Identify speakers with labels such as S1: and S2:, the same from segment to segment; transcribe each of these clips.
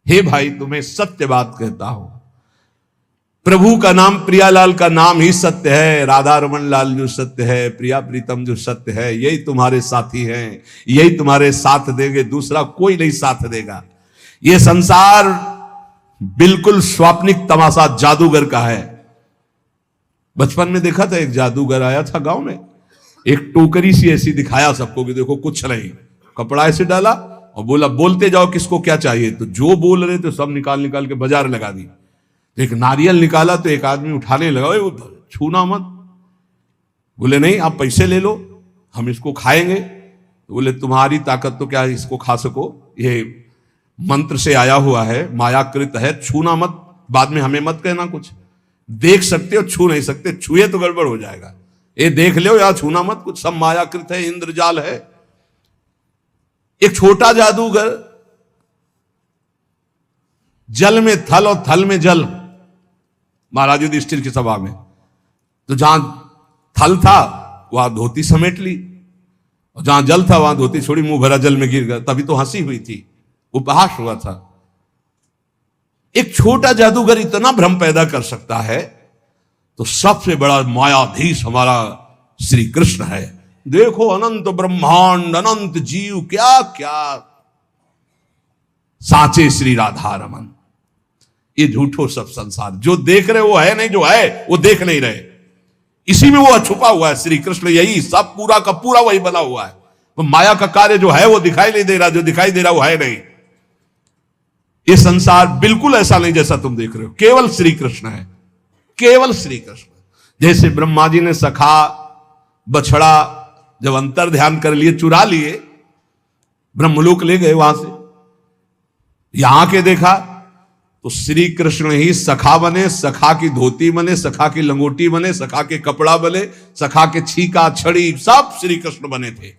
S1: हे भाई, तुम्हें सत्य बात कहता हूं, प्रभु का नाम, प्रियालाल का नाम ही सत्य है। राधा रमन लाल जो सत्य है, प्रिया प्रीतम जो सत्य है, यही तुम्हारे साथी हैं, यही तुम्हारे साथ देंगे, दूसरा कोई नहीं साथ देगा। ये संसार बिल्कुल स्वाप्निक तमाशा जादूगर का है। बचपन में देखा था, एक जादूगर आया था गांव में, एक टोकरी सी ऐसी दिखाया सबको कि देखो कुछ नहीं, कपड़ा ऐसे डाला और बोला बोलते जाओ किसको क्या चाहिए, तो जो बोल रहे तो सब निकाल निकाल के बाजार लगा दी। एक नारियल निकाला तो एक आदमी उठाने लगा, वो छूना मत। बोले नहीं, आप पैसे ले लो, हम इसको खाएंगे। तो बोले तुम्हारी ताकत तो क्या इसको खा सको, ये मंत्र से आया हुआ है, मायाकृत है, छूना मत, बाद में हमें मत कहना कुछ। देख सकते हो, छू नहीं सकते, छुए तो गड़बड़ हो जाएगा। ये देख लो या छूना मत, कुछ सब मायाकृत है, इंद्रजाल है। एक छोटा जादूगर, जल में थल और थल में जल, महाराज युधिष्ठिर की सभा में, तो जहां थल था वहां धोती समेट ली, और जहां जल था वहां धोती छोड़ी, मुंह भरा जल में गिर गया। तभी तो हंसी हुई थी, उपहास हुआ था। एक छोटा जादूगर इतना भ्रम पैदा कर सकता है, तो सबसे बड़ा मायाधीश हमारा श्री कृष्ण है। देखो अनंत ब्रह्मांड, अनंत जीव, क्या क्या साचे श्री राधा रमन। ये झूठो सब संसार, जो देख रहे वो है नहीं, जो है वो देख नहीं रहे। इसी में वो छुपा हुआ है श्री कृष्ण, यही सब पूरा का पूरा वही बना हुआ है। तो माया का कार्य जो है वो दिखाई नहीं दे रहा, जो दिखाई दे रहा वो है नहीं। ये संसार बिल्कुल ऐसा नहीं जैसा तुम देख रहे हो, केवल श्री कृष्ण है, केवल श्री कृष्ण। जैसे ब्रह्मा जी ने सखा बछड़ा जब अंतर ध्यान कर लिए, चुरा लिए, ब्रह्मलोक ले गए, वहां से यहां के देखा तो श्री कृष्ण ही सखा बने, सखा की धोती बने, सखा की लंगोटी बने, सखा के कपड़ा बने, सखा के छीका छड़ी सब श्री कृष्ण बने थे,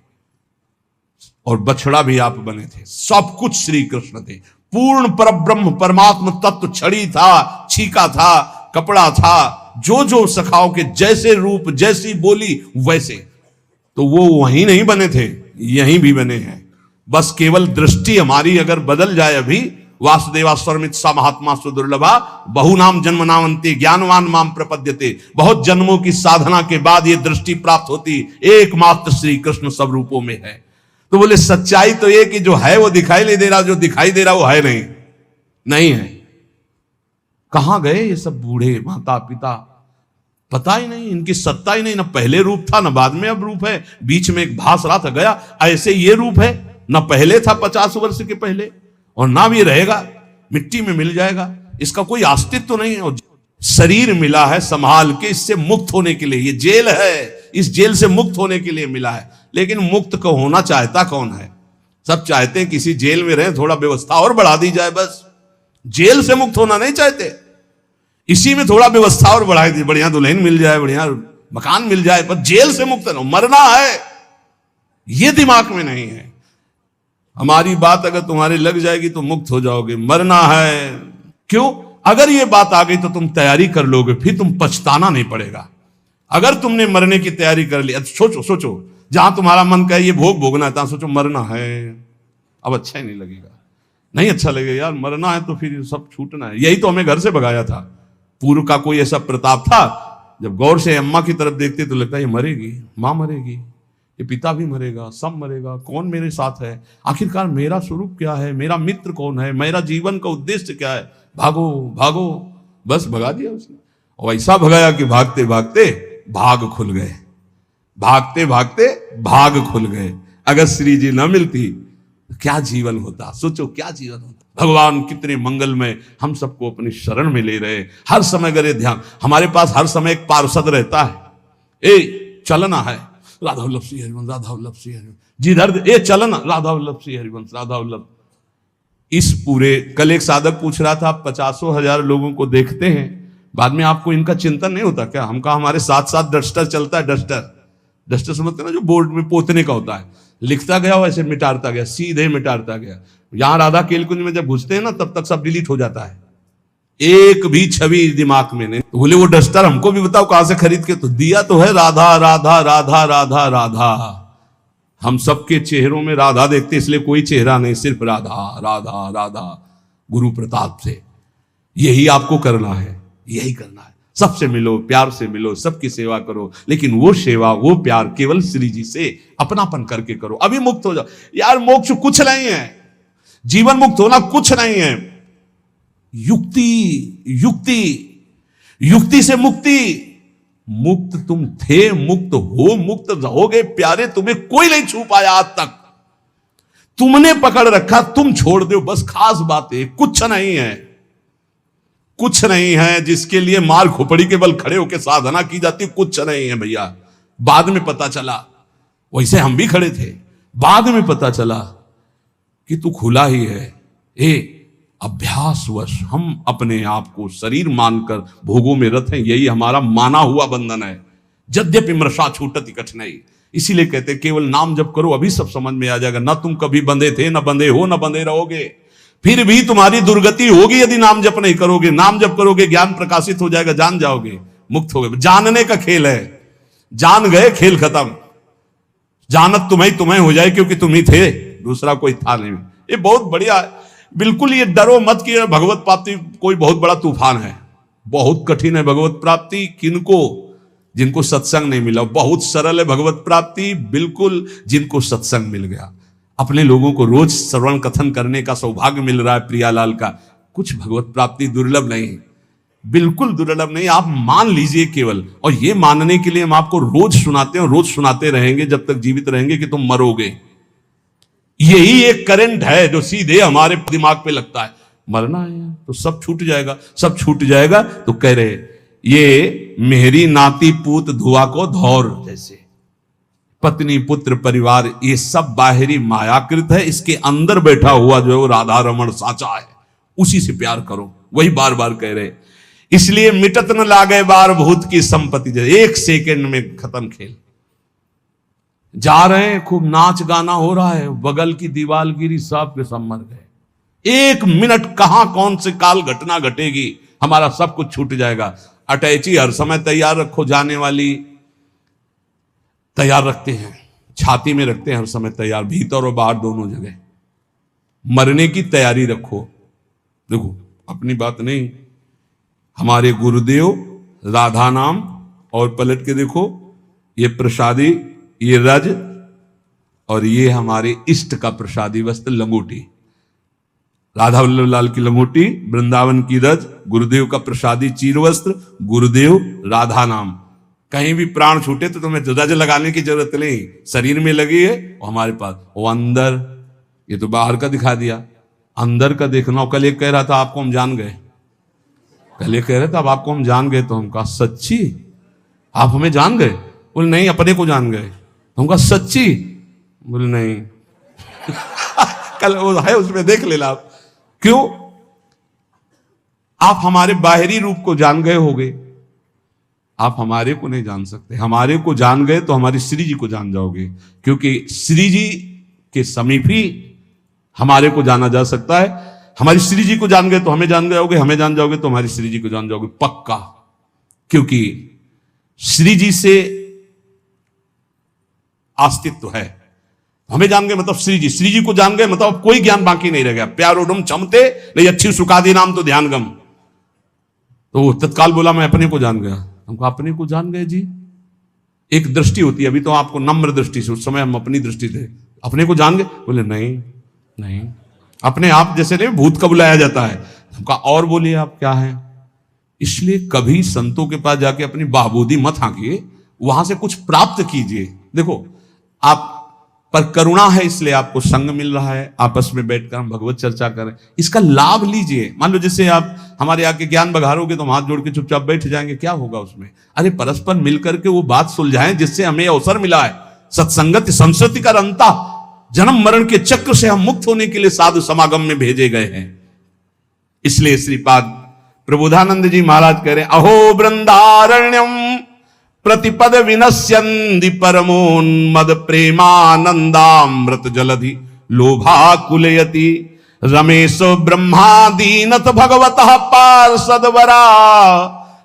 S1: और बछड़ा भी आप बने थे। सब कुछ श्री कृष्ण थे, पूर्ण परब्रह्म परमात्म तत्व। छड़ी था, छीका था, कपड़ा था, जो जो सखाओं के जैसे रूप, जैसी बोली वैसे। तो वो वहीं नहीं बने थे, यहीं भी बने हैं। बस केवल दृष्टि हमारी अगर बदल जाए। अभी वासुदेवा स्वरमित सा महात्मा सुदुर्लभा बहु नाम जन्म नावंती ज्ञानवान माम प्रपद्यते। बहुत जन्मों की साधना के बाद ये दृष्टि प्राप्त होती, एकमात्र श्री कृष्ण सब रूपों में है। तो बोले सच्चाई तो ये कि जो है वो दिखाई नहीं दे रहा, जो दिखाई दे रहा वो है नहीं, नहीं है। कहां गए ये सब बूढ़े माता पिता, पता ही नहीं, इनकी सत्ता ही नहीं। ना पहले रूप था, ना बाद में अब रूप है, बीच में एक भास रहा था गया। ऐसे ये रूप है, ना पहले था 50 वर्ष के पहले, और ना भी रहेगा, मिट्टी में मिल जाएगा, इसका कोई अस्तित्व तो नहीं है। और शरीर मिला है संभाल के, इससे मुक्त होने के लिए। ये जेल है, इस जेल से मुक्त होने के लिए मिला है। लेकिन मुक्त को होना चाहता कौन है? सब चाहते हैं किसी जेल में रहे, थोड़ा व्यवस्था और बढ़ा दी जाए, बस। जेल से मुक्त होना नहीं चाहते, इसी में थोड़ा व्यवस्था और बढ़ा दी, बढ़िया दुल्हन मिल जाए, बढ़िया मकान मिल जाए, पर जेल से मुक्त न, मरना है, ये दिमाग में नहीं है। हमारी बात अगर तुम्हारे लग जाएगी तो मुक्त हो जाओगे, मरना है। क्यों? अगर ये बात आ गई तो तुम तैयारी कर लोगे, फिर तुम पछताना नहीं पड़ेगा। अगर तुमने मरने की तैयारी कर ली, सोचो सोचो, जहां तुम्हारा मन कहे ये भोग भोगना है, तहां सोचो मरना है, अब अच्छा ही नहीं लगेगा, नहीं अच्छा लगेगा यार, मरना है तो फिर सब छूटना है। यही तो हमें घर से भगाया था। पूर्व का कोई ऐसा प्रताप था, जब गौर से अम्मा की तरफ देखते तो लगता है ये मरेगी, मां मरेगी, ये पिता भी मरेगा, सब मरेगा, कौन मेरे साथ है, आखिरकार मेरा स्वरूप क्या है, मेरा मित्र कौन है, मेरा जीवन का उद्देश्य क्या है, भागो भागो, बस भगा दिया उसने। और ऐसा भगाया कि भागते भागते भाग खुल गए, भागते भागते भाग खुल गए। अगर श्री जी न मिलती तो क्या जीवन होता, सोचो क्या जीवन होता। भगवान कितने मंगलमय, हम सबको अपनी शरण में ले रहे। हर समय अगर ये ध्यान, हमारे पास हर समय एक पार्षद रहता है, ए चलना है राधा वल्लभ श्री हरिवंश, राधा वल्लभ श्री हरिवंश, जिधर ए चलना राधा वल्लभ श्री हरिवंश, राधा वल्लभ। इस पूरे, कल एक साधक पूछ रहा था, 50,000 लोगों को देखते हैं, बाद में आपको इनका चिंतन नहीं होता क्या? हम कहा हमारे साथ साथ डस्टर चलता है, डस्टर समझते ना, जो बोर्ड में पोतने का होता है, लिखता गया वैसे मिटाता गया, सीधे मिटाता गया। यहां राधा केलकुंज में जब घुसते हैं ना, तब तक सब डिलीट हो जाता है, एक भी छवि दिमाग में नहीं। तो बोले वो डस्टर हमको भी बताओ कहां से खरीद के, तो दिया तो है राधा राधा राधा राधा राधा। हम सबके चेहरों में राधा देखते, इसलिए कोई चेहरा नहीं, सिर्फ राधा राधा राधा। गुरु प्रताप से। यही आपको करना है, यही करना है। सबसे मिलो, प्यार से मिलो, सबकी सेवा करो, लेकिन वो सेवा, वो प्यार केवल श्री जी से अपनापन करके करो। अभी मुक्त हो जाओ यार। मोक्ष कुछ नहीं है, जीवन मुक्त होना कुछ नहीं है। युक्ति से मुक्ति। मुक्त तुम थे, मुक्त हो, मुक्त रहोगे प्यारे। तुम्हें कोई नहीं छू पाया आज तक। तुमने पकड़ रखा, तुम छोड़ दो, बस खास बात है। कुछ नहीं है, कुछ नहीं है जिसके लिए मार खोपड़ी के बल खड़े होकर साधना की जाती। कुछ नहीं है भैया। बाद में पता चला, वैसे हम भी खड़े थे, बाद में पता चला कि तू खुला ही है। अभ्यासवश हम अपने आप को शरीर मानकर भोगों में रत हैं। यही हमारा माना हुआ बंधन है। यद्यपि मृषा छूटत इकट्ठ नहीं। इसीलिए कहते हैं केवल नाम जप करो, अभी सब समझ में आ जाएगा। ना तुम कभी बंधे थे, ना बंधे हो, ना बंधे रहोगे। फिर भी तुम्हारी दुर्गति होगी यदि नाम जप नहीं करोगे। नाम जप करोगे, ज्ञान प्रकाशित हो जाएगा, जान जाओगे, मुक्त हो गए। जानने का खेल है, जान गए खेल खत्म। जानत तुम्हें हो जाए, क्योंकि तुम ही थे, दूसरा कोई था नहीं। ये बहुत बढ़िया है। बिल्कुल ये डरो मत कि भगवत प्राप्ति कोई बहुत बड़ा तूफान है। बहुत कठिन है भगवत प्राप्ति। किनको? जिनको सत्संग नहीं मिला। बहुत सरल है भगवत प्राप्ति, बिल्कुल जिनको सत्संग मिल गया। अपने लोगों को रोज श्रवण कथन करने का सौभाग्य मिल रहा है प्रियालाल का। कुछ भगवत प्राप्ति दुर्लभ नहीं, बिल्कुल दुर्लभ नहीं। आप मान लीजिए केवल। और ये मानने के लिए हम आपको रोज सुनाते हैं, रोज सुनाते रहेंगे जब तक जीवित रहेंगे कि तुम मरोगे। यही एक करंट है जो सीधे हमारे दिमाग पे लगता है। मरना है तो सब छूट जाएगा, सब छूट जाएगा। तो कह रहे ये मेहरी नाती पूत धुआ को धौर जैसे। पत्नी पुत्र परिवार ये सब बाहरी मायाकृत है। इसके अंदर बैठा हुआ जो राधा रमण साचा है, उसी से प्यार करो। वही बार बार कह रहे। इसलिए मिटत न लागे बार भूत की संपत्ति। जैसे 1 सेकंड में खत्म खेल। जा रहे हैं, खूब नाच गाना हो रहा है, बगल की दीवार गिरी, सब के सब मर गए। 1 मिनट कहां कौन से काल घटना घटेगी, हमारा सब कुछ छूट जाएगा। अटैची हर समय तैयार रखो, जाने वाली तैयार रखते हैं, छाती में रखते हैं हर समय तैयार, भीतर और बाहर दोनों जगह। मरने की तैयारी रखो। देखो अपनी बात नहीं, हमारे गुरुदेव राधा नाम, और पलट के देखो ये प्रसादी, ये रज, और ये हमारे इष्ट का प्रसादी वस्त्र लंगोटी। राधा वल्लभ लाल की लंगोटी, वृंदावन की रज, गुरुदेव का प्रसादी चीर वस्त्र, गुरुदेव राधा नाम। कहीं भी प्राण छूटे तो तुम्हें रज लगाने की जरूरत नहीं, शरीर में लगी है। और हमारे पास वो अंदर, ये तो बाहर का दिखा दिया, अंदर का देखना। कल एक कह रहा था आपको हम जान गए, कल एक कह रहा था अब आपको हम जान गए। तो हम कहा सच्ची आप हमें जान गए? बोले नहीं अपने को जान गए। हम कहा सच्ची? बोले नहीं कल वो है उसमें देख लेना आप। क्यों? आप हमारे बाहरी रूप को जान गए होगे, आप हमारे को नहीं जान सकते। हमारे को जान गए तो हमारी श्री जी को जान जाओगे, क्योंकि श्री जी के समीप ही हमारे को जाना जा सकता है। हमारी श्री जी को जान गए तो हमें जान जाओगे, हमें जान जाओगे तो हमारी श्री जी को जान जाओगे पक्का। क्योंकि श्री जी से अस्तित्व है। हमें जान गए मतलब श्री जी को जान गए मतलब कोई ज्ञान बाकी नहीं रह गया। प्यारो डुम चमते नहीं अच्छी सुखादी नाम तो ध्यान गम। तो तत्काल बोला मैं अपने को जान गया। हमको अपने को जान गए जी। एक दृष्टि होती है, अभी तो आपको नम्र दृष्टि से, उस समय हम अपनी दृष्टि थे। अपने को जान गए? बोले नहीं नहीं, अपने आप जैसे नहीं भूत का बुलाया जाता है। हमका और बोलिए आप क्या है। इसलिए कभी संतों के पास जाके अपनी बाबूदी मत हाँकिए, वहां से कुछ प्राप्त कीजिए। देखो आप पर करुणा है इसलिए आपको संग मिल रहा है, आपस में बैठकर हम भगवत चर्चा करें, इसका लाभ लीजिए। मान लो जैसे आप हमारे आके ज्ञान बघारोगे तो हम हाथ जोड़ के चुपचाप बैठ जाएंगे, क्या होगा उसमें? अरे परस्पर मिलकर के वो बात सुलझाएं जिससे हमें अवसर मिला है। सत्संगत संस्कृति का रंता, जन्म मरण के चक्र से हम मुक्त होने के लिए साधु समागम में भेजे गए हैं। इसलिए श्रीपाद प्रबोधानंद जी महाराज कह रहे हैं, अहो वृंदारण्यम प्रतिपद विनश्यन्ति परमोन्मद प्रेमानंदामृत जलधि लोभाकुलयति रमेश ब्रह्मादीनत भगवतः पार्षदवरा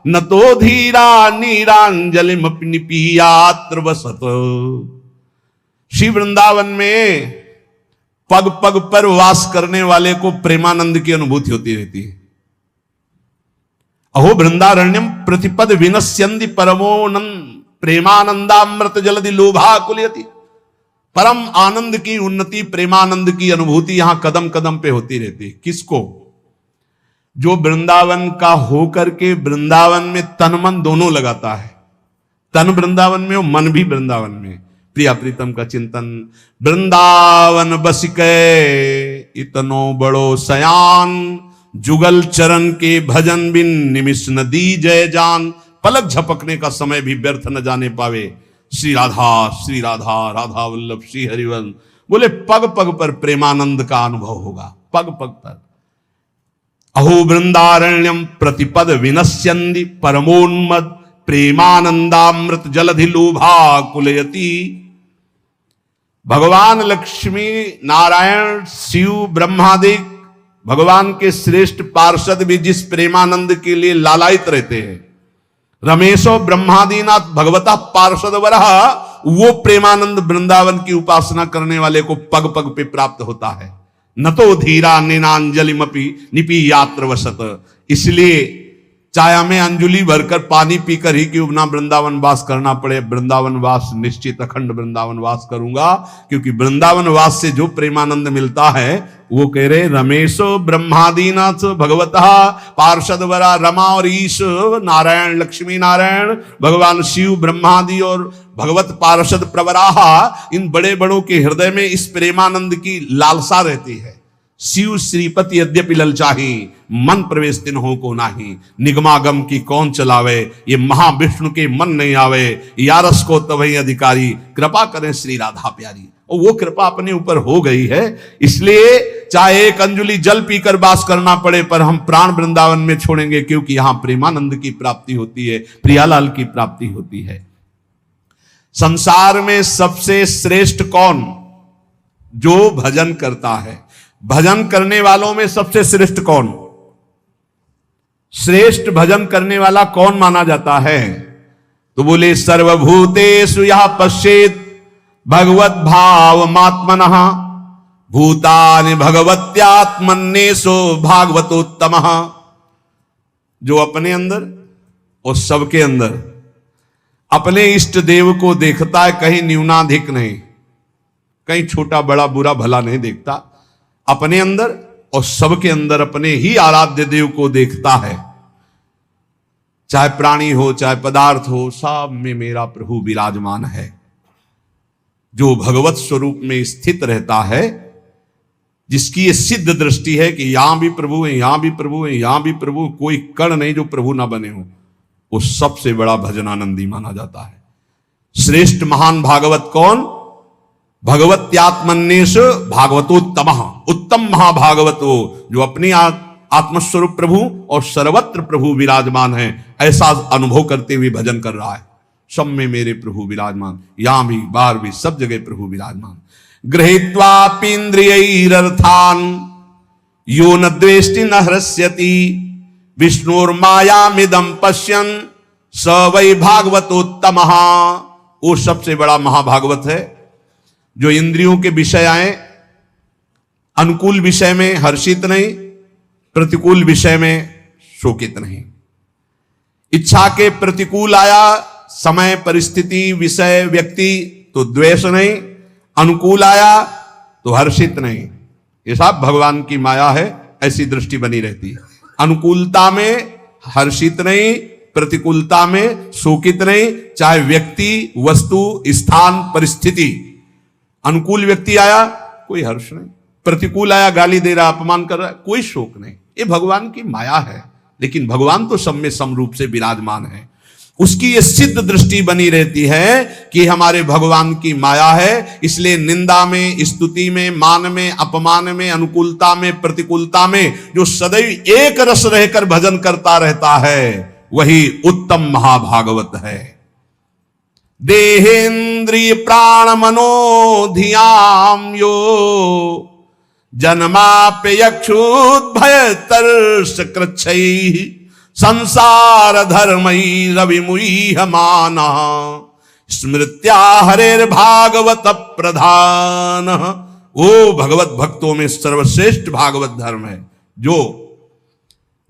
S1: न तो धीरा नीरांजलिम निपीयात्र वसत। श्री वृंदावन में पग पग पर वास करने वाले को प्रेमानंद की अनुभूति होती रहती है। अहो वृंदारण्यम प्रतिपद विनश्यन्ति परमोनंद प्रेमानंदामृत जलधि लोभा कुलयति। परम आनंद की उन्नति, प्रेमानंद की अनुभूति यहां कदम कदम पे होती रहती है। किसको? जो वृंदावन का होकर के वृंदावन में तन मन दोनों लगाता है। तन वृंदावन में और मन भी वृंदावन में। प्रिया प्रीतम का चिंतन। वृंदावन बस के इतनो बड़ो सयान, जुगल चरण के भजन बिन निमिष न दी जय जान। पलक झपकने का समय भी व्यर्थ न जाने पावे। श्री राधा राधा वल्लभ श्री हरिवंश। बोले पग पग पर प्रेमानंद का अनुभव होगा, पग पग पर। अहो वृंदारण्यम प्रतिपद विनश्यन्ति परमोन्मद प्रेमानंदामृत जलधि लोभा कुलयति। भगवान लक्ष्मी नारायण शिव ब्रह्मादिक भगवान के श्रेष्ठ पार्षद भी जिस प्रेमानंद के लिए लालायित रहते हैं, रमेशो ब्रह्मादीनाथ भगवता पार्षद वरह, वो प्रेमानंद वृंदावन की उपासना करने वाले को पग पग पे प्राप्त होता है। न तो धीरा नेनांजलिमपि निपी यात्र वसत। इसलिए चाहे हमें अंजुलि भरकर पानी पीकर ही क्यों ना वृंदावन वास करना पड़े, वृंदावन वास निश्चित अखंड वृंदावन वास करूंगा, क्योंकि वृंदावन वास से जो प्रेमानंद मिलता है वो कह रहे रमेशो ब्रह्मादीनाथ भगवता पार्षद वरा, रमा और ईश नारायण लक्ष्मी नारायण भगवान शिव ब्रह्मादि और भगवत पार्षद प्रवराहा, इन बड़े बड़ों के हृदय में इस प्रेमानंद की लालसा रहती है। शिव श्रीपति यद्यपि ललचाही, मन प्रवेश दिन हो को नाही। निगमागम की कौन चलावे, ये महाविष्णु के मन नहीं आवे। यारस को तवही अधिकारी, कृपा करें श्री राधा प्यारी। और वो कृपा अपने ऊपर हो गई है, इसलिए चाहे एक अंजुलि जल पीकर वास करना पड़े, पर हम प्राण वृंदावन में छोड़ेंगे, क्योंकि यहां प्रेमानंद की प्राप्ति होती है, प्रियालाल की प्राप्ति होती है। संसार में सबसे श्रेष्ठ कौन? जो भजन करता है। भजन करने वालों में सबसे श्रेष्ठ कौन? श्रेष्ठ भजन करने वाला कौन माना जाता है? तो बोले सर्वभूतेषु यः पश्येत् भगवत भाव मात्मनः, भूतानि भगवत्यात्मन्येषु भागवतोत्तमः। जो अपने अंदर और सबके अंदर अपने इष्ट देव को देखता है, कहीं न्यूनाधिक नहीं, कहीं छोटा बड़ा बुरा भला नहीं देखता। अपने अंदर और सबके अंदर अपने ही आराध्य देव को देखता है। चाहे प्राणी हो चाहे पदार्थ हो, सब में मेरा प्रभु विराजमान है। जो भगवत स्वरूप में स्थित रहता है, जिसकी ये सिद्ध दृष्टि है कि यहां भी प्रभु है, यहां भी प्रभु है, यहां भी प्रभु, कोई कण नहीं जो प्रभु ना बने हो, वो सबसे बड़ा भजनानंदी माना जाता है। श्रेष्ठ महान भागवत कौन? भगवत्यात्मन्येषु भागवतोत्तमः। उत्तम महाभागवत वो जो अपनी आत्मस्वरूप प्रभु और सर्वत्र प्रभु विराजमान है, ऐसा अनुभव करते हुए भजन कर रहा है। सब में मेरे प्रभु विराजमान, यहां भी बाहर भी सब जगह प्रभु विराजमान। गृहीत्वापीन्द्रियैरर्थान् यो न द्वेष्टि न हृष्यति, विष्णुर्मायामिदं पश्यन् स वै भागवतोत्तमः। वो सबसे बड़ा महाभागवत है जो इंद्रियों के विषय आए, अनुकूल विषय में हर्षित नहीं, प्रतिकूल विषय में शोकित नहीं। इच्छा के प्रतिकूल आया समय परिस्थिति विषय व्यक्ति तो द्वेष नहीं, अनुकूल आया तो हर्षित नहीं। ये सब भगवान की माया है, ऐसी दृष्टि बनी रहती है। अनुकूलता में हर्षित नहीं, प्रतिकूलता में शोकित नहीं, चाहे व्यक्ति वस्तु स्थान परिस्थिति। अनुकूल व्यक्ति आया कोई हर्ष नहीं, प्रतिकूल आया गाली दे रहा अपमान कर रहा कोई शोक नहीं। ये भगवान की माया है, लेकिन भगवान तो सब में समरूप से विराजमान है। उसकी ये सिद्ध दृष्टि बनी रहती है कि हमारे भगवान की माया है, इसलिए निंदा में, स्तुति में, मान में, अपमान में, अनुकूलता में, प्रतिकूलता में जो सदैव एक रस रहकर भजन करता रहता है, वही उत्तम महाभागवत है। देहेन्द्रिय प्राण मनोधियाम यो जन्माप्यक्षुद्भय तर्ष कृच्छैः संसार धर्मैः रविमुह्यमानः स्मृत्या हरेर्भागवत प्रधानः वो भगवत भक्तों में सर्वश्रेष्ठ भागवत धर्म है जो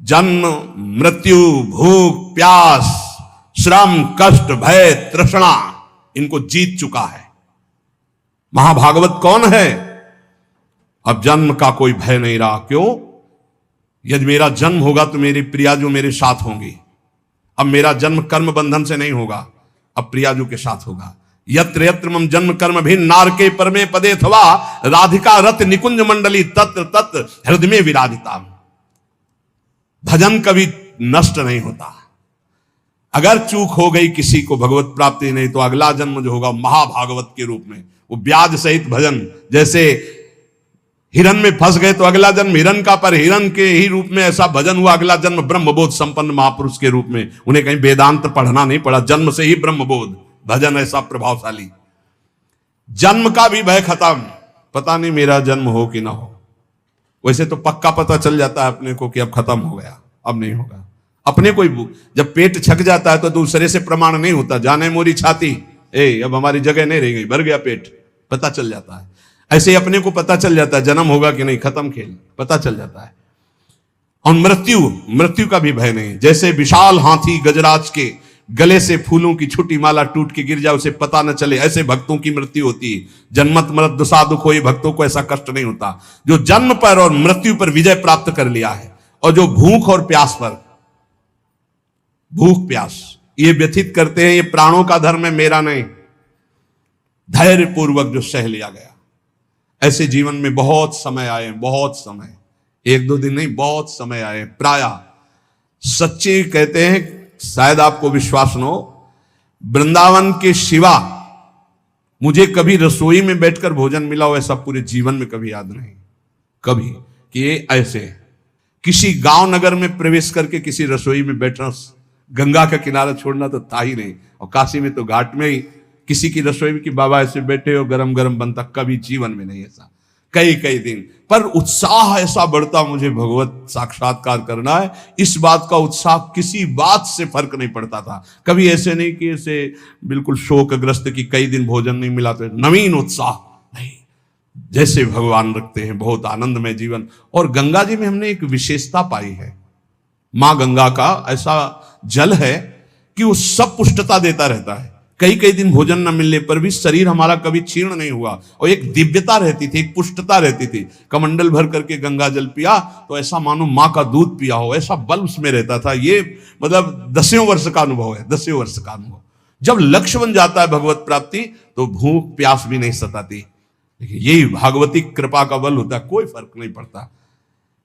S1: जन्म, मृत्यु, भूख, प्यास, श्रम, कष्ट, भय, तृष्णा इनको जीत चुका है। महाभागवत कौन है? अब जन्म का कोई भय नहीं रहा। क्यों? यदि मेरा जन्म होगा तो मेरी प्रिया जो मेरे साथ होंगी। अब मेरा जन्म कर्म बंधन से नहीं होगा, अब प्रियाजू के साथ होगा। यत्र यत्र मम जन्म कर्म भिन्न नारके परमे पदे अथवा राधिका रत निकुंज मंडली तत्र तत्र हृदय में विराजिता। भजन कभी नष्ट नहीं होता। अगर चूक हो गई किसी को भगवत प्राप्ति नहीं तो अगला जन्म जो होगा महाभागवत के रूप में, वो ब्याज सहित भजन। जैसे हिरन में फंस गए तो अगला जन्म हिरन का, पर हिरन के ही रूप में ऐसा भजन हुआ। अगला जन्म ब्रह्मबोध संपन्न महापुरुष के रूप में। उन्हें कहीं वेदांत पढ़ना नहीं पड़ा, जन्म से ही ब्रह्मबोध। भजन ऐसा प्रभावशाली। जन्म का भी भय खत्म। पता नहीं मेरा जन्म हो कि ना हो। वैसे तो पक्का पता चल जाता है अपने को कि अब खत्म हो गया, अब नहीं होगा। अपने कोई जब पेट छक जाता है तो दूसरे से प्रमाण नहीं होता। जाने मोरी छाती, अब हमारी जगह नहीं रह गई, भर गया पेट, पता चल जाता है। ऐसे ही अपने को पता चल जाता है जन्म होगा कि नहीं, खत्म खेल, पता चल जाता है। और मृत्यु का भी भय नहीं। जैसे विशाल हाथी गजराज के गले से फूलों की छोटी माला टूट के गिर जाए, उसे पता न चले, ऐसे भक्तों की मृत्यु होती है। जन्मत मृत दुसा दुख हो, भक्तों को ऐसा कष्ट नहीं होता। जो जन्म पर और मृत्यु पर विजय प्राप्त कर लिया है, और जो भूख और प्यास पर, भूख प्यास ये व्यथित करते हैं, ये प्राणों का धर्म है, मेरा नहीं। धैर्य पूर्वक जो सह लिया गया। ऐसे जीवन में बहुत समय आए, बहुत समय, एक दो दिन नहीं, बहुत समय आए। प्रायः सच्चे कहते हैं, शायद आपको विश्वास न हो, वृंदावन के सिवा मुझे कभी रसोई में बैठकर भोजन मिला हो ऐसा पूरे जीवन में कभी याद नहीं। कभी कि ये ऐसे किसी गांव नगर में प्रवेश करके किसी रसोई में बैठना, गंगा का किनारा छोड़ना तो था ही नहीं। और काशी में तो घाट में ही किसी की रसोई में कि बाबा ऐसे बैठे हो, गरम गरम बनता, कभी जीवन में नहीं ऐसा। कई कई दिन पर उत्साह ऐसा बढ़ता, मुझे भगवत साक्षात्कार करना है। इस बात का उत्साह किसी बात से फर्क नहीं पड़ता था। कभी ऐसे नहीं कि ऐसे बिल्कुल शोकग्रस्त कि कई दिन भोजन नहीं मिला तो नवीन उत्साह नहीं। जैसे भगवान रखते हैं बहुत आनंदमय जीवन। और गंगा जी में हमने एक विशेषता पाई है। मां गंगा का ऐसा जल है कि वो सब पुष्टता देता रहता है। कई कई दिन भोजन न मिलने पर भी शरीर हमारा कभी क्षीण नहीं हुआ, और एक दिव्यता रहती थी, एक पुष्टता रहती थी। कमंडल भर करके गंगा जल पिया तो ऐसा मानो माँ का दूध पिया हो, ऐसा बल उसमें रहता था। ये मतलब 10वें वर्ष का अनुभव है, 10वें वर्ष का अनुभव। जब लक्ष्य बन जाता है भगवत प्राप्ति तो भूख प्यास भी नहीं सताती। यही भागवती कृपा का बल होता है, कोई फर्क नहीं पड़ता।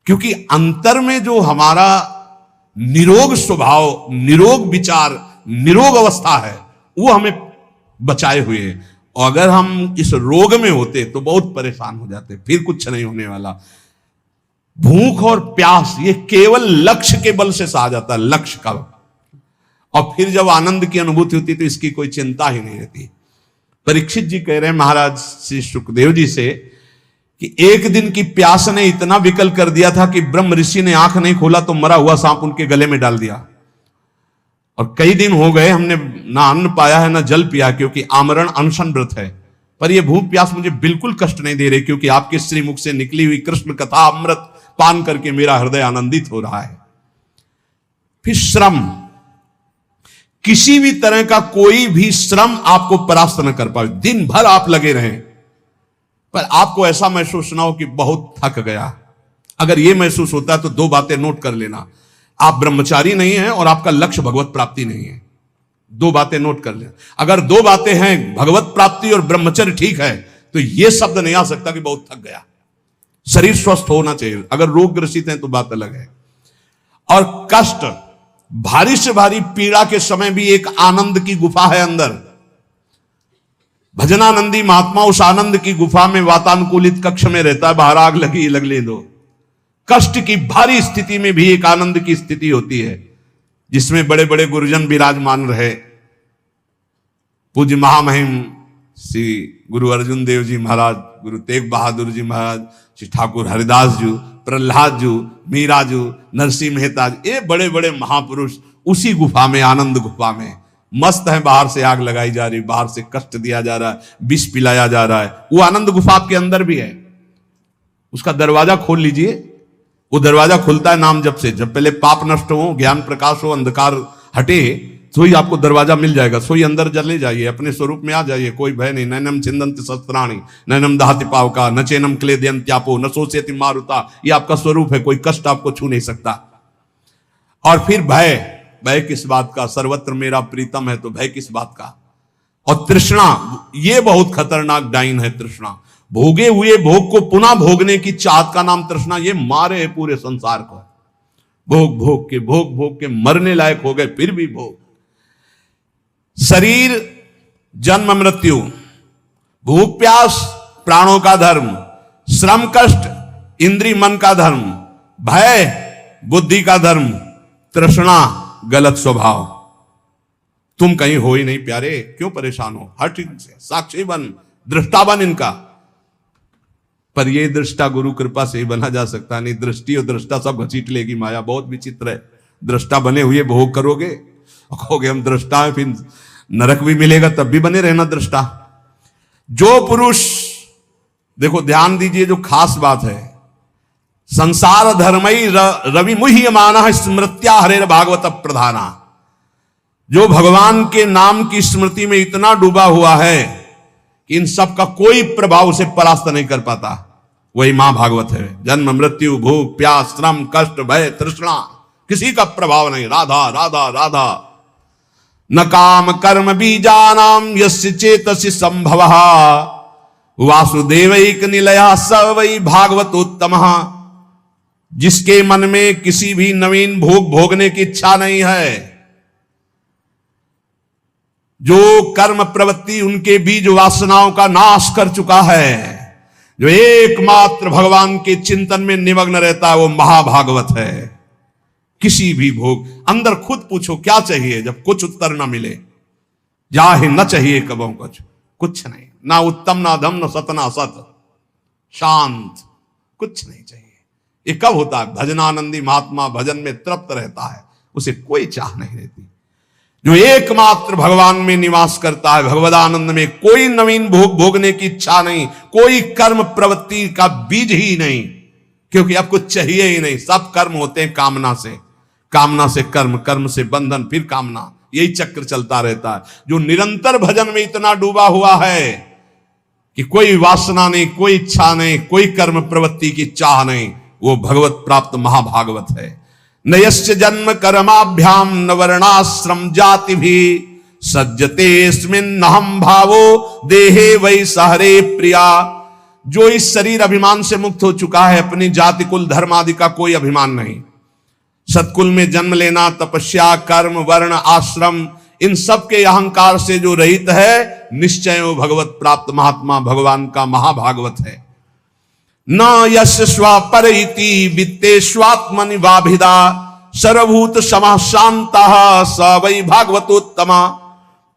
S1: क्योंकि अंतर में जो हमारा निरोग स्वभाव, निरोग विचार, निरोग अवस्था है, वो हमें बचाए हुए है। और अगर हम इस रोग में होते तो बहुत परेशान हो जाते, फिर कुछ नहीं होने वाला। भूख और प्यास ये केवल लक्ष्य के बल से सहा जाता है, लक्ष्य का। और फिर जब आनंद की अनुभूति होती तो इसकी कोई चिंता ही नहीं रहती। परीक्षित जी कह रहे हैं महाराज श्री सुखदेव जी से कि एक दिन की प्यास ने इतना विकल कर दिया था कि ब्रह्म ऋषि ने आंख नहीं खोला तो मरा हुआ सांप उनके गले में डाल दिया। और कई दिन हो गए हमने ना अन्न पाया है ना जल पिया, क्योंकि आमरण अनशन व्रत है। पर यह भूख प्यास मुझे बिल्कुल कष्ट नहीं दे रही, क्योंकि आपके श्रीमुख से निकली हुई कृष्ण कथा अमृत पान करके मेरा हृदय आनंदित हो रहा है। फिर श्रम, किसी भी तरह का कोई भी श्रम आपको परास्त न कर पाए। दिन भर आप लगे रहें पर आपको ऐसा महसूस ना हो कि बहुत थक गया। अगर यह महसूस होता है तो दो बातें नोट कर लेना, आप ब्रह्मचारी नहीं हैं और आपका लक्ष्य भगवत प्राप्ति नहीं है। दो बातें नोट कर लेना। अगर दो बातें हैं, भगवत प्राप्ति और ब्रह्मचर्य ठीक है, तो यह शब्द नहीं आ सकता कि बहुत थक गया। शरीर स्वस्थ होना चाहिए। अगर रोग ग्रसित हैं तो बात अलग है। और कष्ट, भारी से भारी पीड़ा के समय भी एक आनंद की गुफा है अंदर। भजनानंदी महात्मा उस आनंद की गुफा में वातानुकूलित कक्ष में रहता है, बाहर आग लगी लगने दो। कष्ट की भारी स्थिति में भी एक आनंद की स्थिति होती है, जिसमें बड़े बड़े गुरुजन विराजमान रहे। पूज्य महामहिम श्री गुरु अर्जुन देव जी महाराज, गुरु तेग बहादुर जी महाराज, श्री ठाकुर हरिदास जी, प्रहलाद जी, मीरा जी, नरसिंह मेहता जी, ये बड़े बड़े महापुरुष उसी गुफा में, आनंद गुफा में मस्त है। बाहर से आग लगाई जा रही, बाहर से कष्ट दिया जा रहा है, विष पिलाया जा रहा है, वो आनंद गुफा आपके अंदर भी है। उसका दरवाजा खोल लीजिए, वो दरवाजा खुलता है नाम जप से। जब पहले पाप नष्ट हो, ज्ञान प्रकाश हो, अंधकार हटे, तो ही आपको दरवाजा मिल जाएगा। सोई अंदर चले जाइए, अपने स्वरूप में आ जाइए, कोई भय नहीं। नैनम छिंदन्ति शस्त्राणि नैनम दहति पावका न चैनम क्लेदयन्त्यापो न शोषयति मारुता। ये आपका स्वरूप है, कोई कष्ट आपको छू नहीं सकता। और फिर भय, भय किस बात का? सर्वत्र मेरा प्रीतम है, तो भय किस बात का? और तृष्णा, ये बहुत खतरनाक डाइन है तृष्णा। भोगे हुए भोग को पुनः भोगने की चाहत का नाम तृष्णा। ये मारे है पूरे संसार को, भोग भोग के मरने लायक हो गए, फिर भी भोग। शरीर जन्म मृत्यु, भूख प्यास प्राणों का धर्म, श्रम कष्ट इंद्रिय मन का धर्म, भय बुद्धि का धर्म, तृष्णा गलत स्वभाव। तुम कहीं हो ही नहीं प्यारे, क्यों परेशान हो? हट इनसे, साक्षी बन, दृष्टा बन इनका। पर ये दृष्टा गुरु कृपा से ही बना जा सकता नहीं। दृष्टि और दृष्टा सब घसीट लेगी माया, बहुत विचित्र है। दृष्टा बने हुए भोग करोगे, कहोगे हम दृष्टा है, फिर नरक भी मिलेगा, तब भी बने रहना दृष्टा। जो पुरुष, देखो ध्यान दीजिए, जो खास बात है, संसार धर्मई रवि मुह्यमानः स्मृत्या हरेर भागवत प्रधाना। जो भगवान के नाम की स्मृति में इतना डूबा हुआ है कि इन सब का कोई प्रभाव उसे परास्त नहीं कर पाता, वही मां भागवत है। जन्म मृत्यु भूख प्यास श्रम कष्ट भय तृष्णा, किसी का प्रभाव नहीं। राधा राधा राधा। न काम कर्म बीजानाम यस्य चेतसि संभवः वासुदेवैक निलयः स वै भागवतोत्तमः। जिसके मन में किसी भी नवीन भोग भोगने की इच्छा नहीं है, जो कर्म प्रवृत्ति उनके बीज वासनाओं का नाश कर चुका है, जो एकमात्र भगवान के चिंतन में निमग्न रहता है, वो महाभागवत है। किसी भी भोग, अंदर खुद पूछो क्या चाहिए, जब कुछ उत्तर ना मिले, जाहे न चाहिए कबों कुछ नहीं, ना उत्तम ना धम न सत ना सत, शांत, कुछ नहीं चाहिए। ये कब होता है? भजनानंदी महात्मा भजन में तृप्त रहता है, उसे कोई चाह नहीं रहती। जो एकमात्र भगवान में निवास करता है, भगवदानंद में, कोई नवीन भोग भोगने की इच्छा नहीं, कोई कर्म प्रवृत्ति का बीज ही नहीं, क्योंकि अब कुछ चाहिए ही नहीं। सब कर्म होते हैं कामना से, कामना से कर्म, कर्म से बंधन, फिर कामना, यही चक्र चलता रहता है। जो निरंतर भजन में इतना डूबा हुआ है कि कोई वासना नहीं, कोई इच्छा नहीं, कोई कर्म प्रवृत्ति की चाह नहीं, वो भगवत प्राप्त महाभागवत है। नयस्य जन्म कर्माभ्याम न वर्णाश्रम जाति भी सज्जते हम भावो देहे वै सहरे प्रिया। जो इस शरीर अभिमान से मुक्त हो चुका है, अपनी जाति कुल धर्म आदि का कोई अभिमान नहीं, सत्कुल में जन्म लेना, तपस्या कर्म वर्ण आश्रम, इन सब के अहंकार से जो रहित है, निश्चय वो भगवत प्राप्त महात्मा भगवान का महाभागवत है। न यश स्वपर इति वित्तेष्वात्मनि वाभिदा सर्वभूत समाः शांतः स वै भागवतोत्तमा।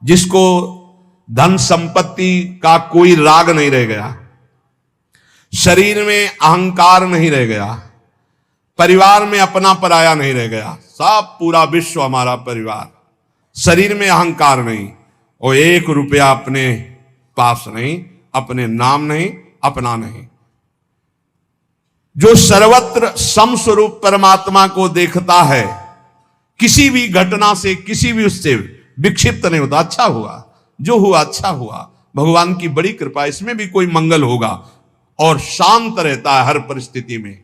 S1: जिसको धन संपत्ति का कोई राग नहीं रह गया, शरीर में अहंकार नहीं रह गया, परिवार में अपना पराया नहीं रह गया, सब पूरा विश्व हमारा परिवार, शरीर में अहंकार नहीं, और 1 रुपया अपने पास नहीं, अपने नाम नहीं, अपना नहीं। जो सर्वत्र समस्वरूप परमात्मा को देखता है, किसी भी घटना से, किसी भी उससे विक्षिप्त नहीं होता। अच्छा हुआ, जो हुआ अच्छा हुआ, भगवान की बड़ी कृपा, इसमें भी कोई मंगल होगा, और शांत रहता है हर परिस्थिति में,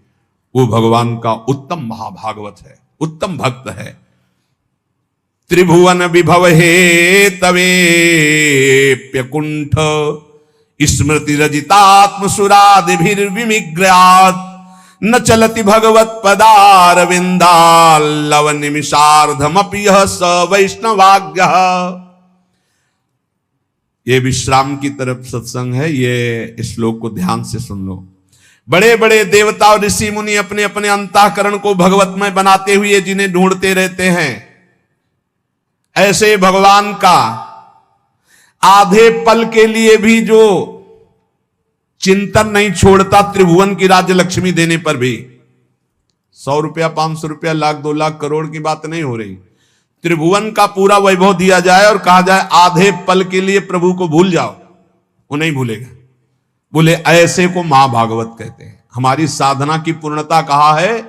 S1: वो भगवान का उत्तम महाभागवत है, उत्तम भक्त है। त्रिभुवन विभव हे तवेप्यकुंठ स्मृति रजितात्म सुरादिभिर्विमिग्रयात् न चलति भगवत पदारविंदाल्लव निमिषार्धमपि यः स वैष्णवाज्ञः। ये विश्राम की तरफ सत्संग है, ये श्लोक को ध्यान से सुन लो। बड़े बड़े देवता और ऋषि मुनि अपने अपने अंतःकरण को भगवतमय बनाते हुए जिन्हें ढूंढते रहते हैं, ऐसे भगवान का आधे पल के लिए भी जो चिंतन नहीं छोड़ता, त्रिभुवन की राज्य लक्ष्मी देने पर भी, 100 रुपया 500 रुपया लाख 2 लाख करोड़ की बात नहीं हो रही, त्रिभुवन का पूरा वैभव दिया जाए और कहा जाए आधे पल के लिए प्रभु को भूल जाओ, वो नहीं भूलेगा। बोले ऐसे को महाभागवत कहते हैं। हमारी साधना की पूर्णता कहाँ है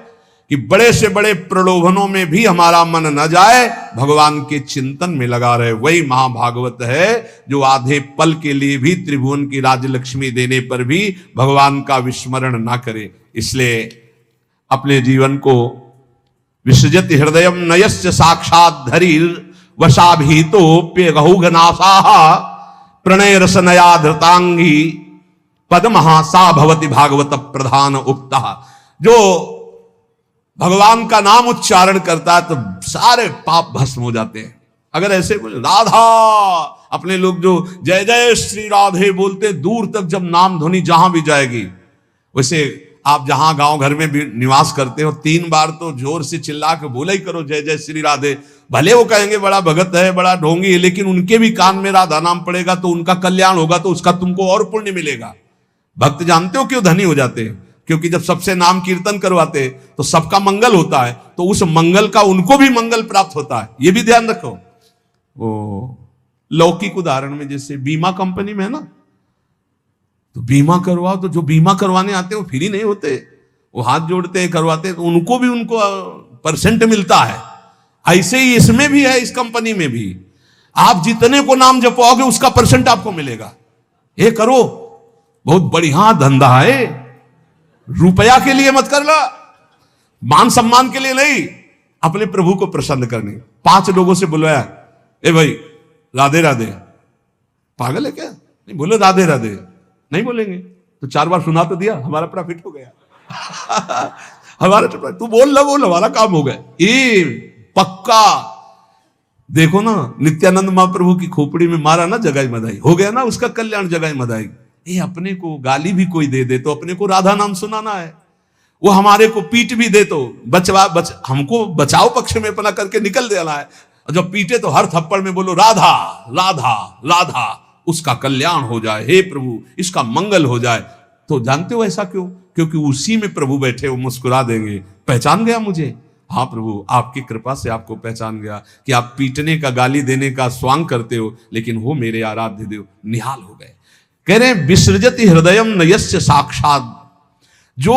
S1: कि बड़े से बड़े प्रलोभनों में भी हमारा मन न जाए, भगवान के चिंतन में लगा रहे। वही महाभागवत है जो आधे पल के लिए भी त्रिभुवन की राजलक्ष्मी देने पर भी भगवान का विस्मरण ना करे। इसलिए अपने जीवन को विसृजत हृदयम नयस्य साक्षात धरीर वशाभीतोप्य गहुघनासाः प्रणय रसनया धृतांगी पद्महा सा भवति भागवत प्रधान उक्ता। जो भगवान का नाम उच्चारण करता है तो सारे पाप भस्म हो जाते हैं। अगर ऐसे बोले राधा, अपने लोग जो जय जय श्री राधे बोलते, दूर तक जब नाम ध्वनि जहां भी जाएगी, वैसे आप जहां गांव घर में भी निवास करते हो 3 बार तो जोर से चिल्ला के बोला ही करो जय जय श्री राधे। भले वो कहेंगे बड़ा भगत है, बड़ा ढोंगी है, लेकिन उनके भी कान में राधा नाम पड़ेगा तो उनका कल्याण होगा, तो उसका तुमको और पुण्य मिलेगा। भक्त जानते हो क्यों धनी हो जाते हैं? क्योंकि जब सबसे नाम कीर्तन करवाते तो सबका मंगल होता है, तो उस मंगल का उनको भी मंगल प्राप्त होता है। ये भी ध्यान रखो। वो लौकिक उदाहरण में जैसे बीमा कंपनी में है ना, तो बीमा करवाओ, तो जो बीमा करवाने आते हैं वो फ्री नहीं होते, वो हाथ जोड़ते हैं करवाते हैं, तो उनको भी उनको परसेंट मिलता है। ऐसे ही इसमें भी है, इस कंपनी में भी आप जितने को नाम जपवाओगे उसका परसेंट आपको मिलेगा। ये करो, बहुत बढ़िया धंधा है। रुपया के लिए मत कर लो, मान सम्मान के लिए नहीं, अपने प्रभु को प्रसन्न करने। 5 लोगों से बुलवाया, ए भाई राधे राधे। पागल है क्या? नहीं बोलो राधे राधे, नहीं बोलेंगे तो 4 बार सुना तो दिया, हमारा प्रॉफिट हो गया। हमारा तो तू बोल हमारा काम हो गया। ये पक्का देखो ना, नित्यानंद महाप्रभु की खोपड़ी में मारा ना जगाई मदाई, हो गया ना उसका कल्याण जगाई मदाई। ये अपने को गाली भी कोई दे दे तो अपने को राधा नाम सुनाना है, वो हमारे को पीट भी दे तो हमको बचाव पक्ष में अपना करके निकल देना है। जब पीटे तो हर थप्पड़ में बोलो राधा राधा राधा, उसका कल्याण हो जाए, हे प्रभु इसका मंगल हो जाए। तो जानते हो ऐसा क्यों? क्योंकि उसी में प्रभु बैठे, वो मुस्कुरा देंगे, पहचान गया मुझे, हाँ प्रभु आपकी कृपा से आपको पहचान गया कि आप पीटने का गाली देने का स्वांग करते हो, लेकिन वो मेरे आराध्य देव निहाल हो गए। कह रहे विसृजति हृदयम नयस्य साक्षात, जो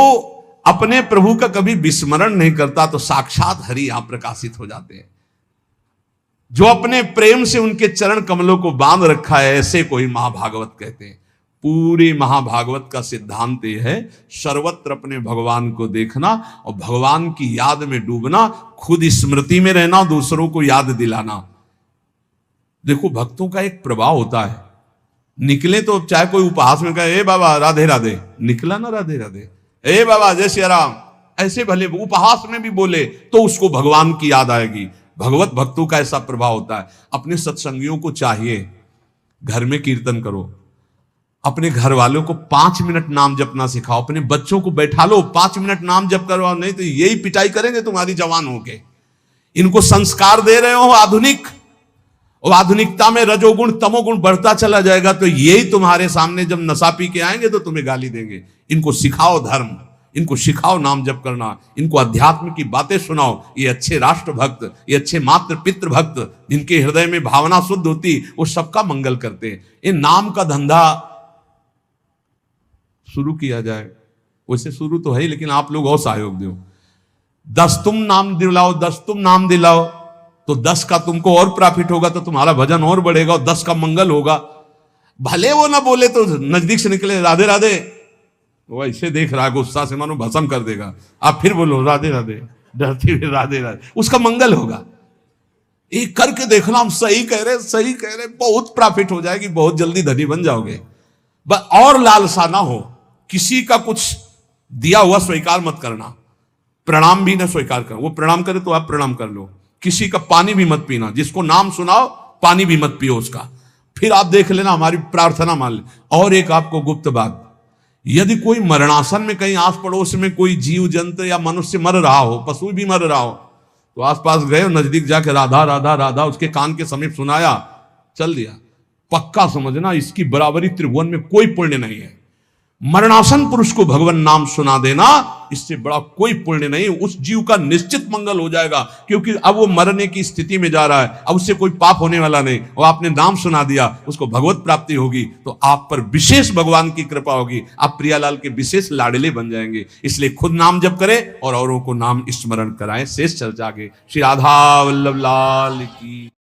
S1: अपने प्रभु का कभी विस्मरण नहीं करता तो साक्षात हरि यहां प्रकाशित हो जाते हैं। जो अपने प्रेम से उनके चरण कमलों को बांध रखा है, ऐसे को ही महाभागवत कहते हैं। पूरे महाभागवत का सिद्धांत यह है, सर्वत्र अपने भगवान को देखना और भगवान की याद में डूबना, खुद स्मृति में रहना, दूसरों को याद दिलाना। देखो भक्तों का एक प्रभाव होता है, निकले तो चाहे कोई उपहास में कहे ए बाबा राधे राधे, निकला ना राधे राधे, ए बाबा जय श्री राम, ऐसे भले उपहास में भी बोले तो उसको भगवान की याद आएगी। भगवत भक्तों का ऐसा प्रभाव होता है। अपने सत्संगियों को चाहिए घर में कीर्तन करो, अपने घर वालों को 5 मिनट नाम जपना सिखाओ, अपने बच्चों को बैठा लो 5 मिनट नाम जप करवाओ, नहीं तो यही पिटाई करेंगे तुम्हारी जवान होके। इनको संस्कार दे रहे हो आधुनिक, और आधुनिकता में रजोगुण तमोगुण बढ़ता चला जाएगा, तो यही तुम्हारे सामने जब नशा पी के आएंगे तो तुम्हें गाली देंगे। इनको सिखाओ धर्म, इनको सिखाओ नाम जप करना, इनको अध्यात्म की बातें सुनाओ। ये अच्छे राष्ट्र भक्त, ये अच्छे मातृ पितृ भक्त, जिनके हृदय में भावना शुद्ध होती, वो सबका मंगल करते हैं। ये नाम का धंधा शुरू किया जाए, वैसे शुरू तो है ही, लेकिन आप लोग और सहयोग दो। 10 तुम नाम दिलाओ, 10 तुम नाम दिलाओ, तो 10 का तुमको और प्रॉफिट होगा, तो तुम्हारा भजन और बढ़ेगा और 10 का मंगल होगा। भले वो ना बोले तो नजदीक से निकले राधे राधे, वो ऐसे देख रहा है गुस्सा से मानो भस्म कर देगा, आप फिर बोलो राधे राधे, डरती हुई राधे राधे, उसका मंगल होगा। एक करके देखना, हम सही कह रहे, सही कह रहे, बहुत प्रॉफिट हो जाएगी, बहुत जल्दी धनी बन जाओगे। बस और लालसा ना हो, किसी का कुछ दिया हुआ स्वीकार मत करना, प्रणाम भी ना स्वीकार कर, वो प्रणाम करे तो आप प्रणाम कर लो। किसी का पानी भी मत पीना, जिसको नाम सुनाओ पानी भी मत पियो उसका, फिर आप देख लेना हमारी प्रार्थना मान ले। और एक आपको गुप्त बात, यदि कोई मरणासन में कहीं आस पड़ोस में कोई जीव जंतु या मनुष्य मर रहा हो, पशु भी मर रहा हो, तो आसपास गए नजदीक जाके राधा राधा राधा उसके कान के समीप सुनाया, चल दिया, पक्का समझना इसकी बराबरी त्रिभुवन में कोई पुण्य नहीं है। मरणासन पुरुष को भगवान नाम सुना देना इससे बड़ा कोई पुण्य नहीं। उस जीव का निश्चित मंगल हो जाएगा, क्योंकि अब वो मरने की स्थिति में जा रहा है, अब उससे कोई पाप होने वाला नहीं, और आपने नाम सुना दिया, उसको भगवत प्राप्ति होगी, तो आप पर विशेष भगवान की कृपा होगी, आप प्रियालाल के विशेष लाडले बन जाएंगे। इसलिए खुद नाम जप करें और औरों को नाम स्मरण कराएं। शेष चर्चा आगे। श्री राधा वल्लभ लाल की।